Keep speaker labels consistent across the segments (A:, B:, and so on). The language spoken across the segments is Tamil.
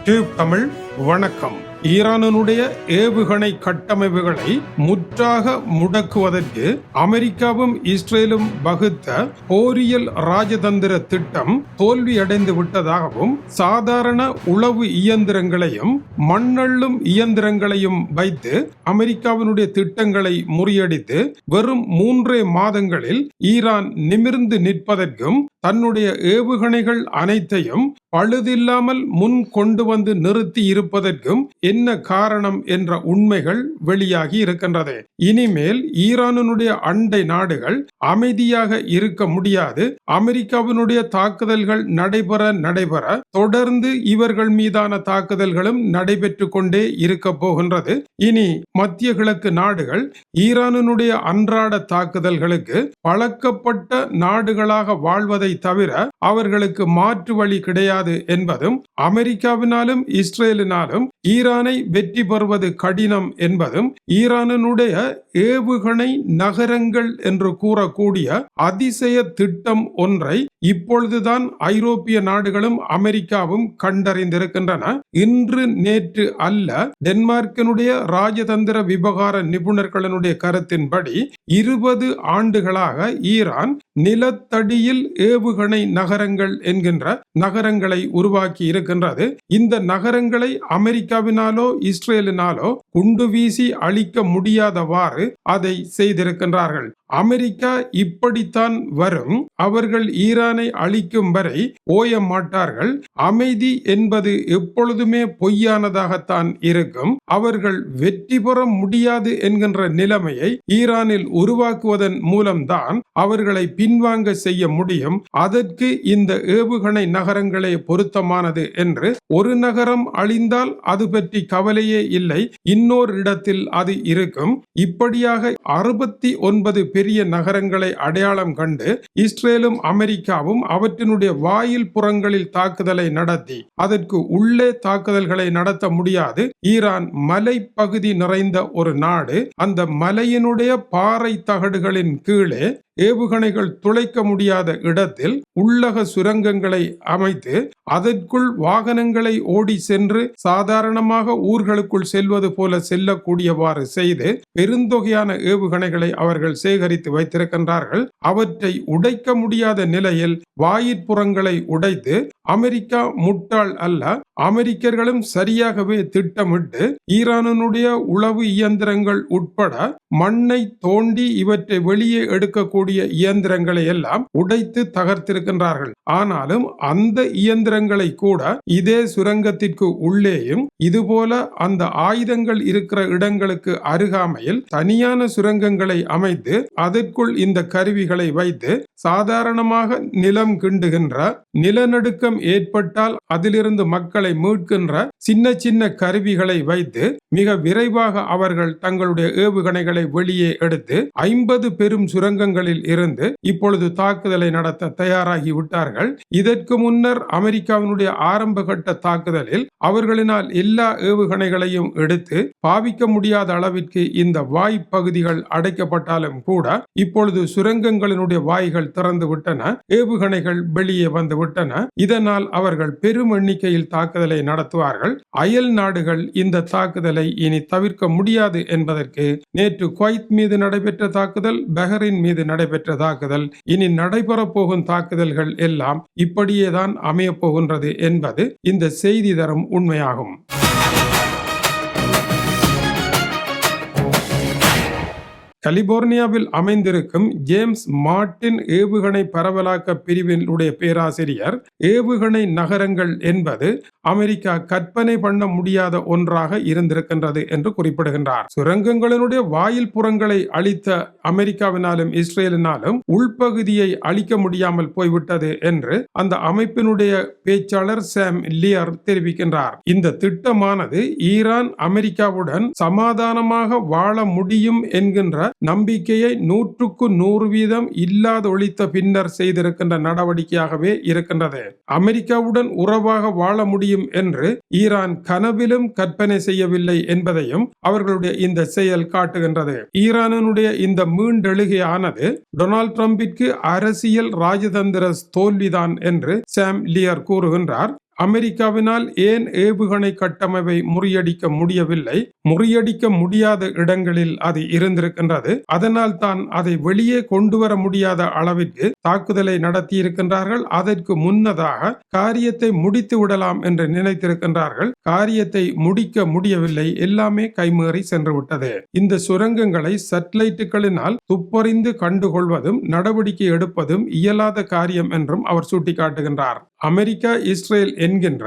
A: டியூப் தமிழ் வணக்கம். ஈரானுடைய ஏவுகணை கட்டமைப்புகளை முற்றாக முடக்குவதற்கு அமெரிக்காவும் இஸ்ரேலும் வகுத்த போரியல் ராஜதந்திர திட்டம் தோல்வியடைந்து விட்டதாகவும், சாதாரண உளவு இயந்திரங்களையும் மண்ணள்ளும் இயந்திரங்களையும் வைத்து அமெரிக்காவினுடைய திட்டங்களை முறியடித்து வெறும் 3 மாதங்களில் ஈரான் நிமிர்ந்து நிற்பதற்கும் தன்னுடைய ஏவுகணைகள் அனைத்தையும் பழுதில்லாமல் முன் கொண்டு வந்து நிறுத்தி இருப்பதற்கும் என்ன காரணம் என்ற உண்மைகள் வெளியாகி இருக்கின்றது. இனிமேல் ஈரானுடைய அண்டை நாடுகள் அமைதியாக இருக்க முடியாது. அமெரிக்காவினுடைய தாக்குதல்கள் நடைபெற தொடர்ந்து இவர்கள் மீதான தாக்குதல்களும் நடைபெற்று கொண்டே இருக்க போகின்றது. இனி மத்திய கிழக்கு நாடுகள் ஈரானுடைய அன்றாட தாக்குதல்களுக்கு பழக்கப்பட்ட நாடுகளாக வாழ்வதை தவிர அவர்களுக்கு மாற்று வழி கிடையாது என்பதும், அமெரிக்காவினாலும் இஸ்ரேலினாலும் ஈரானை வெற்றி பெறுவது கடினம் என்பதும், ஈரானுடைய ஏவுகணை நகரங்கள் என்று கூறக்கூடிய அதிசய திட்டம் ஒன்றை இப்பொழுதுதான் ஐரோப்பிய நாடுகளும் அமெரிக்காவும் கண்டறிந்திருக்கின்றன. இன்று நேற்று அல்ல. டென்மார்க்கினுடைய ராஜதந்திர விவகார நிபுணர்களுடைய கருத்தின்படி 20 ஆண்டுகளாக ஈரான் நிலத்தடியில் ஏவுகணை நகரங்கள் என்கின்ற நகரங்களை உருவாக்கி இருக்கின்றது. இந்த நகரங்களை அமெரிக்காவினாலோ இஸ்ரேலினாலோ குண்டு வீசி அழிக்க முடியாதவாறு அதை செய்திருக்கின்றார்கள். அமெரிக்கா இப்படித்தான் வரும். அவர்கள் ஈரானை அழிக்கும் வரை ஓய மாட்டார்கள். அமைதி என்பது எப்பொழுதுமே பொய்யானதாகத்தான் இருக்கும். அவர்கள் வெற்றி பெற முடியாது என்கின்ற நிலைமையை ஈரானில் உருவாக்குவதன் மூலம்தான் அவர்களை பின்வாங்க செய்ய முடியும். அதற்கு இந்த ஏவுகணை நகரங்களே பொருத்தமானது என்று, ஒரு நகரம் அழிந்தால் அது பற்றி கவலையே இல்லை, இன்னொரு இடத்தில் அது இருக்கும். இப்படியாக 69 பெரிய நகரங்களை அடையாளம் கண்டு இஸ்ரேலும் அமெரிக்காவும் அவற்றினுடைய வாயில் புறங்களில் தாக்குதலை நடத்தி அதற்கு உள்ளே தாக்குதல்களை நடத்த முடியாது. ஈரான் மலைப்பகுதி நிறைந்த ஒரு நாடு. அந்த மலையினுடைய பாறை தகடுகளின் கீழே ஏவுகணைகள் துளைக்க முடியாத இடத்தில் உள்ளக சுரங்கங்களை அமைத்து அதற்குள் வாகனங்களை ஓடி சென்று சாதாரணமாக ஊர்களுக்குள் செல்வது போல செல்லக்கூடியவாறு செய்து பெருந்தொகையான ஏவுகணைகளை அவர்கள் சேகரித்து வைத்திருக்கின்றார்கள். அவற்றை உடைக்க முடியாத நிலையில் வாயிற்புறங்களை உடைத்து, அமெரிக்கா முட்டாள் அல்ல, அமெரிக்கர்களும் சரியாகவே திட்டமிட்டு ஈரானுடைய உளவு இயந்திரங்கள் உட்பட மண்ணை தோண்டி இவற்றை வெளியே எடுக்கக்கூடிய இயந்திரங்களை எல்லாம் உடைத்து தகர்த்திருக்கின்றார்கள். ஆனாலும் அந்த இயந்திரங்களை கூட இதே சுரங்கத்திற்கு உள்ளேயும் இதுபோல அந்த ஆயுதங்கள் இருக்கிற இடங்களுக்கு அருகாமையில் தனியான சுரங்கங்களை அமைத்து அதற்குள் இந்த கருவிகளை வைத்து சாதாரணமாக நிலம் கிண்டுகின்ற, நிலநடுக்கம் ஏற்பட்டால் அதிலிருந்து மக்களை மீட்கின்ற சின்ன சின்ன கருவிகளை வைத்து மிக விரைவாக அவர்கள் தங்களுடைய ஏவுகணைகளை வெளியே எடுத்து 50 பெரும் சுரங்கங்களில் இருந்து இப்பொழுது தாக்குதலை நடத்த தயாராகி விட்டார்கள். இதற்கு முன்னர் அமெரிக்காவினுடைய ஆரம்ப கட்ட தாக்குதலில் அவர்களினால் எல்லா ஏவுகணைகளையும் எடுத்து பாவிக்க முடியாத அளவிற்கு இந்த வாய் பகுதிகள் அடைக்கப்பட்டாலும் கூட இப்பொழுது சுரங்கங்களினுடைய வாய்கள் திறந்து விட்டன, ஏவுகணைகள் வெளியே வந்து விட்டன. இதனால் அவர்கள் பெரும் எண்ணிக்கையில் தாக்குதலை நடத்துவார்கள். அயல் நாடுகள் இந்த தாக்குதலை இனி தவிர்க்க முடியாது என்பதற்கு நேற்று குவைத் மீது நடைபெற்ற தாக்குதல், பஹ்ரைன் மீது நடைபெற்ற தாக்குதல், இனி நடைபெறப் போகும் தாக்குதல்கள் எல்லாம் இப்படியேதான் அமையப் போகின்றது என்பது இந்த செய்தி தரும் உண்மையாகும். கலிபோர்னியாவில் அமைந்திருக்கும் ஜேம்ஸ் மார்டின் ஏவுகணை பரவலாக்க பிரிவினுடைய பேராசிரியர், ஏவுகணை நகரங்கள் என்பது அமெரிக்கா கற்பனை பண்ண முடியாத ஒன்றாக இருந்திருக்கின்றது என்று குறிப்பிடுகின்றார். சுரங்கங்களினுடைய வாயில் புறங்களை அழித்த அமெரிக்காவினாலும் இஸ்ரேலினாலும் உள்பகுதியை அழிக்க முடியாமல் போய்விட்டது என்று அந்த அமைப்பினுடைய பேச்சாளர் சாம் லியர் தெரிவிக்கின்றார். இந்த திட்டமானது ஈரான் அமெரிக்காவுடன் சமாதானமாக வாழ முடியும் என்கின்ற நம்பிக்கையை 100% இல்லாத ஒழித்த பின்னர் செய்திருக்கின்ற நடவடிக்கையாகவே இருக்கின்றது. அமெரிக்காவுடன் உறவாக வாழ முடியும் என்று ஈரான் கனவிலும் கற்பனை செய்யவில்லை என்பதையும் அவர்களுடைய இந்த செயல் காட்டுகின்றது. ஈரானுடைய இந்த மீண்டெழுகையானது டொனால்ட் ட்ரம்பிற்கு அரசியல் ராஜதந்திர தோல்விதான் என்று சாம் லியர் கூறுகின்றார். அமெரிக்காவினால் ஏன் ஏவுகணை கட்டமைப்பை முறியடிக்க முடியவில்லை? முறியடிக்க முடியாத இடங்களில் அது இருந்திருக்கின்றது. அதனால் தான் அதை வெளியே கொண்டு வர முடியாத அளவிற்கு தாக்குதலை நடத்தி இருக்கின்றார்கள். அதற்கு முன்னதாக காரியத்தை முடித்து விடலாம் என்று நினைத்திருக்கின்றார்கள். காரியத்தை முடிக்க முடியவில்லை. எல்லாமே கைமீறி சென்று விட்டது. இந்த சுரங்கங்களை சேட்டலைட்டுகளினால் துப்பறிந்து கண்டுகொள்வதும் நடவடிக்கை எடுப்பதும் இயலாத காரியம் என்றும் அவர் சுட்டிக்காட்டுகின்றார். அமெரிக்கா, இஸ்ரேல் என்கின்ற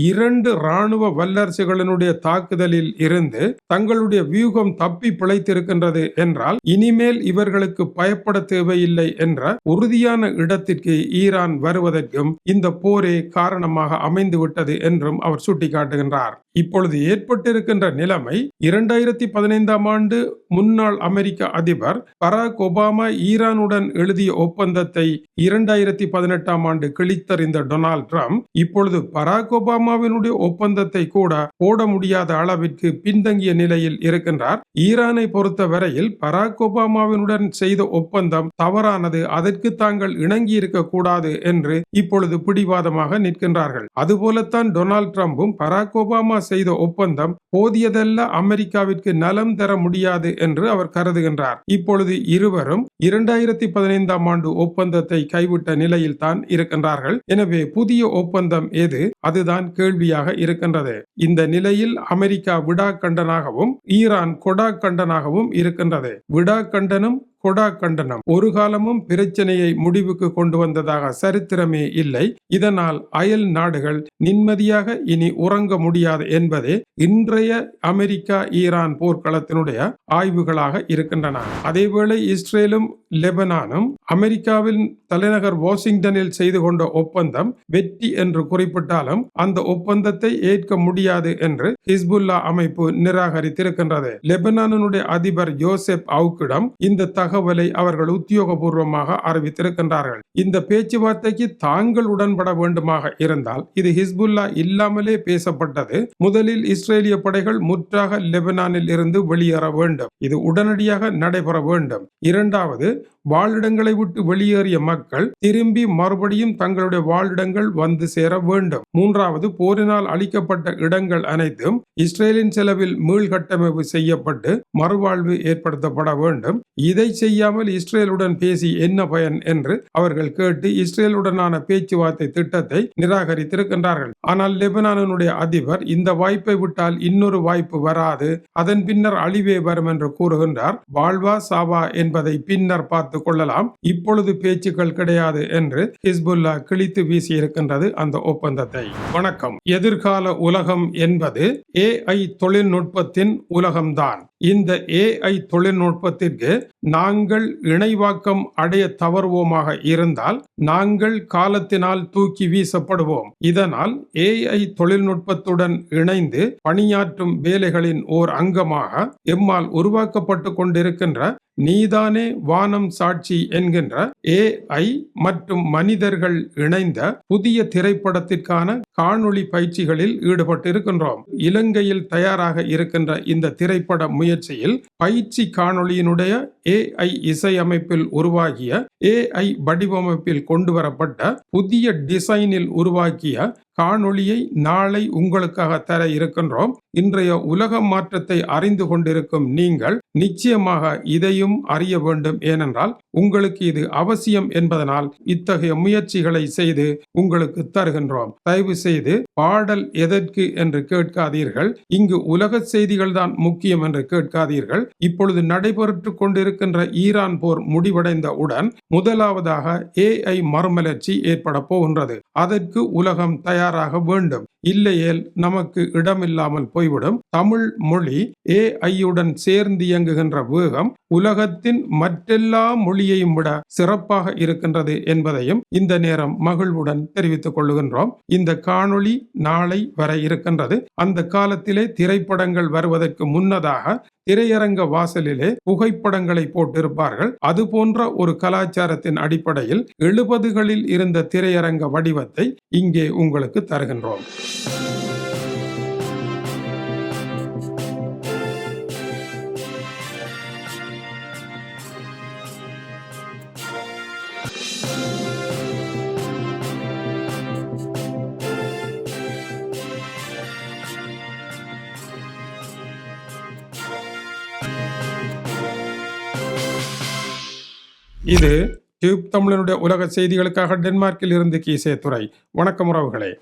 A: இரண்டு ராணுவ வல்லரசுகளினுடைய தாக்குதலில் இருந்து தங்களுடைய வியூகம் தப்பி பிழைத்திருக்கின்றது என்றால் இனிமேல் இவர்களுக்கு பயப்பட தேவையில்லை என்ற உறுதியான இடத்திற்கு ஈரான் வருவதற்கும் இந்த போரே காரணமாக அமைந்துவிட்டது என்றும் அவர் சுட்டிக்காட்டுகின்றார். இப்பொழுது ஏற்பட்டிருக்கின்ற நிலைமை 2015 ஆண்டு முன்னாள் அமெரிக்க அதிபர் பராக் ஒபாமா ஈரானுடன் எழுதிய ஒப்பந்தத்தை 2018 ஆண்டு கிழித்தறிந்த டொனால்ட் ட்ரம்ப் இப்பொழுது பராக் ஒபாமாவினுடைய ஒப்பந்தத்தை கூட போட முடியாத அளவிற்கு பின்தங்கிய நிலையில் இருக்கின்றார். ஈரானை பொறுத்த வரையில் பராக் ஒபாமாவினுடன் செய்த ஒப்பந்தம் தவறானது, அதற்கு தாங்கள் இணங்கி இருக்க கூடாது என்று இப்பொழுது பிடிவாதமாக நிற்கின்றார்கள். அதுபோலத்தான் டொனால்ட் ட்ரம்பும் பராக் ஒபாமா செய்த ஒப்பந்தம் போதியதல்ல, அமெரிக்காவிற்கு நலம் தர முடியாது என்று அவர் கருதுகின்றார். இப்பொழுது இருவரும் 2015 ஆண்டு ஒப்பந்தத்தை கைவிட்ட நிலையில் தான் இருக்கின்றார்கள். எனவே புதிய ஒப்பந்தம் எது? அதுதான் கேள்வியாக இருக்கின்றது. இந்த நிலையில் அமெரிக்கா விடா கண்டனாகவும் ஈரான் கொடா கண்டனாகவும் இருக்கின்றது. விடா கண்டனம், கொடா கண்டனம் ஒரு காலமும் பிரச்சனையை முடிவுக்கு கொண்டு வந்ததாக சரித்திரமே இல்லை. இதனால் அயல் நாடுகள் நிம்மதியாக இனி உறங்க முடியாது என்பதே இன்றைய அமெரிக்கா ஈரான் போர்க்களத்தினுடைய ஆய்வுகளாக இருக்கின்றன. அதேவேளை இஸ்ரேலும் லெபனானும் அமெரிக்காவின் தலைநகர் வாஷிங்டனில் செய்து கொண்ட ஒப்பந்தம் வெற்றி என்று குறிப்பிட்டாலும் அந்த ஒப்பந்தத்தை ஏற்க முடியாது என்று ஹிஸ்புல்லா அமைப்பு நிராகரித்திருக்கின்றது. லெபனானுடைய அதிபர் யோசெப் அவுக்கிடம் இந்த தகவலை அவர்கள் உத்தியோகபூர்வமாக அறிவித்திருக்கின்றார்கள். இந்த பேச்சுவார்த்தைக்கு தாங்கள் உடன்பட வேண்டுமாக இருந்தால் இது ஹிஸ்புல்லா இல்லாமலே பேசப்பட்டது. முதலில் இஸ்ரேலிய படைகள் முற்றாக லெபனானில் இருந்து வெளியேற வேண்டும். இது உடனடியாக நடைபெற வேண்டும். இரண்டாவது, வாழிடங்களை விட்டு வெளியேறிய மக்கள் திரும்பி மறுபடியும் தங்களுடைய வாழிடங்கள் வந்து சேர வேண்டும். மூன்றாவது, போரினால் அளிக்கப்பட்ட இடங்கள் அனைத்தும் இஸ்ரேலின் செலவில் மீள்கட்டமைப்பு செய்யப்பட்டு மறுவாழ்வு ஏற்படுத்தப்பட வேண்டும். இதை செய்யாமல் இஸ்ரேலுடன் பேசி என்ன பயன் என்று அவர்கள் கேட்டு இஸ்ரேலுடனான பேச்சுவார்த்தை திட்டத்தை நிராகரித்திருக்கின்றார்கள். ஆனால் லெபனானுடைய அதிபர் இந்த வாய்ப்பை விட்டால் இன்னொரு வாய்ப்பு வராது, அதன் பின்னர் அழிவே வரும் என்று கூறுகின்றார். வாழ்வா சாவா என்பதை பின்னர் பார்த்துக் கொள்ளலாம், இப்பொழுது பேச்சுக்கள் கிடையாது என்று ஹிஸ்புல்லா கிழித்து வீசியிருக்கின்றது அந்த ஒப்பந்தத்தை. வணக்கம். எதிர்கால உலகம் என்பது AI தொழில்நுட்பத்தின் உலகம்தான். இந்த AI தொழில்நுட்பத்திற்கு நாங்கள் இணைவாக்கம் அடைய தவறுவோமாக இருந்தால் நாங்கள் காலத்தினால் தூக்கி வீசப்படுவோம். இதனால் AI தொழில்நுட்பத்துடன் இணைந்து பணியாற்றும் வேலைகளின் ஓர் அங்கமாக எம்மால் உருவாக்கப்பட்டு கொண்டிருக்கின்ற நீதானே வானம் சாட்சி என்கின்ற AI மற்றும் மனிதர்கள் இணைந்த புதிய திரைப்படத்திற்கான காணொளி பயிற்சிகளில் ஈடுபட்டிருக்கின்றோம். இலங்கையில் தயாராக இருக்கின்ற இந்த திரைப்பட முயற்சியில் பயிற்சி காணொளியினுடைய AI இசையமைப்பில் உருவாகிய AI வடிவமைப்பில் கொண்டு வரப்பட்ட புதிய டிசைனில் உருவாக்கிய காணொளியை நாளை உங்களுக்காக தர இருக்கின்றோம். இன்றைய உலக மாற்றத்தை அறிந்து கொண்டிருக்கும் நீங்கள் நிச்சயமாக இதையும் அறிய வேண்டும். ஏனென்றால் உங்களுக்கு இது அவசியம் என்பதனால் இத்தகைய முயற்சிகளை செய்து உங்களுக்கு தருகின்றோம். தயவு செய்து பாடல் எதற்கு என்று கேட்காதீர்கள். இங்கு உலக செய்திகள் தான் முக்கியம் என்று கேட்காதீர்கள். இப்பொழுது நடைபெற்று கொண்டிருக்கின்ற ஈரான் போர் முடிவடைந்தவுடன் முதலாவதாக AI மறுமலர்ச்சி ஏற்பட போகின்றது. அதற்கு உலகம் தயாராக வேண்டும். இல்லையேல் நமக்கு இடமில்லாமல் போய்விடும். தமிழ் மொழி AI-யுடன் சேர்ந்து இயங்குகின்ற வேகம் உலகத்தின் மற்றெல்லா மொழியையும் விட சிறப்பாக இருக்கின்றது என்பதையும் இந்த நேரம் மகிழ்வுடன் தெரிவித்துக் கொள்ளுகின்றோம். இந்த காணொளி நாளை வர இருக்கின்றது. அந்த காலத்திலே திரைப்படங்கள் வருவதற்கு முன்னதாக திரையரங்க வாசலிலே புகைப்படங்களை போட்டிருப்பார்கள். அது போன்ற ஒரு கலாச்சாரத்தின் அடிப்படையில் 70களில் இருந்த திரையரங்க வடிவத்தை இங்கே உங்களுக்கு தருகின்றோம். இது டியூப் தமிழனுடைய உலக செய்திகளுக்காக டென்மார்க்கில் இருந்து கீசே துறை. வணக்கம் உறவுகளே.